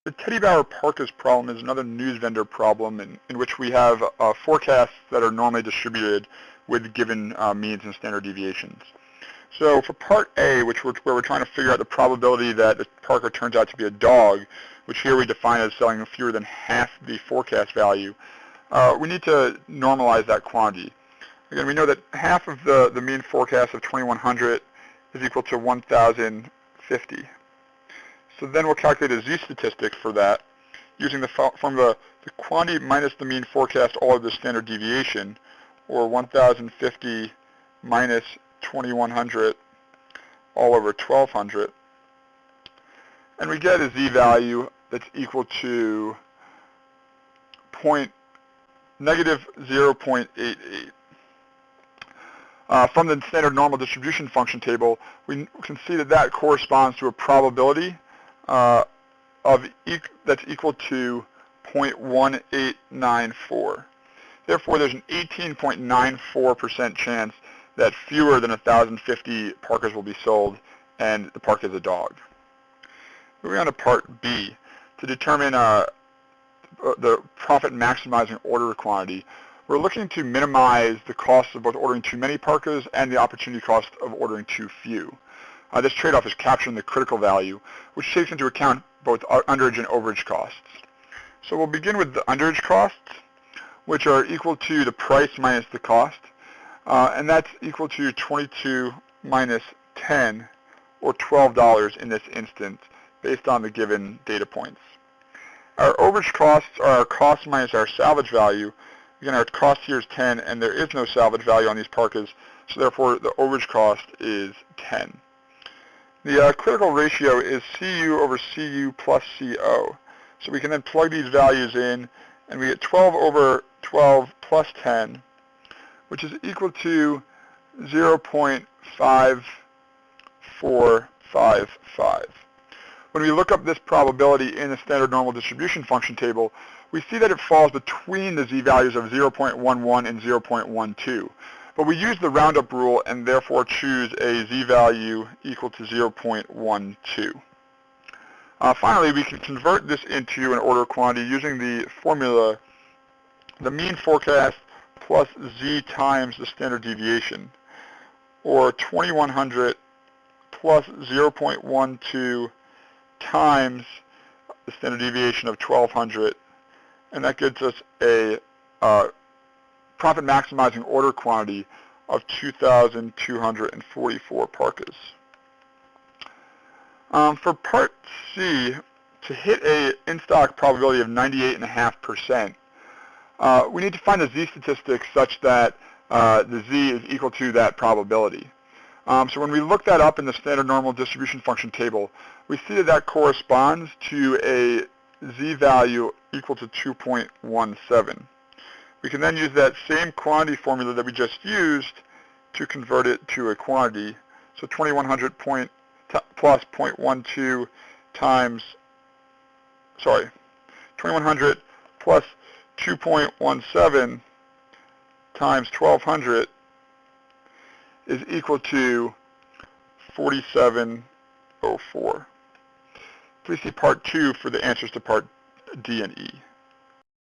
The Teddy Bauer Parkas problem is another news vendor problem in which we have forecasts that are normally distributed with given means and standard deviations. So for part A, where we're trying to figure out the probability that the Parker turns out to be a dog, which here we define as selling fewer than half the forecast value, we need to normalize that quantity. Again, we know that half of the mean forecast of 2100 is equal to 1050. So then we'll calculate a z-statistic for that using the formula the quantity minus the mean forecast all of the standard deviation, or 1050 minus 2100 all over 1200. And we get a z-value that's equal to negative 0.88. From the standard normal distribution function table, we can see that corresponds to a probability that's equal to 0.1894. Therefore, there's an 18.94% chance that fewer than 1,050 Parkers will be sold, and the Parker is a dog. Moving on to part B, to determine the profit maximizing order quantity, we're looking to minimize the costs of both ordering too many Parkers and the opportunity cost of ordering too few. This trade-off is captured in the critical value, which takes into account both underage and overage costs. So we'll begin with the underage costs, which are equal to the price minus the cost, and that's equal to 22 minus 10, or $12 in this instance, based on the given data points. Our overage costs are our cost minus our salvage value. Again, our cost here is 10, and there is no salvage value on these Parkas, so therefore the overage cost is 10. The critical ratio is CU over CU plus CO. So we can then plug these values in, and we get 12 over 12 plus 10, which is equal to 0.5455. When we look up this probability in the standard normal distribution function table, we see that it falls between the z-values of 0.11 and 0.12. But we use the roundup rule and therefore choose a z-value equal to 0.12. Finally, we can convert this into an order quantity using the formula the mean forecast plus z times the standard deviation, or 2100 plus 0.12 times the standard deviation of 1200, and that gives us a profit maximizing order quantity of 2,244 Parkas. For part C, to hit a in-stock probability of 98.5%, we need to find a z-statistic such that the z is equal to that probability. So when we look that up in the standard normal distribution function table, we see that corresponds to a z-value equal to 2.17. We can then use that same quantity formula that we just used to convert it to a quantity. So 2100 plus 0.12 times, 2100 plus 2.17 times 1200 is equal to 4704. Please see part 2 for the answers to part D and E.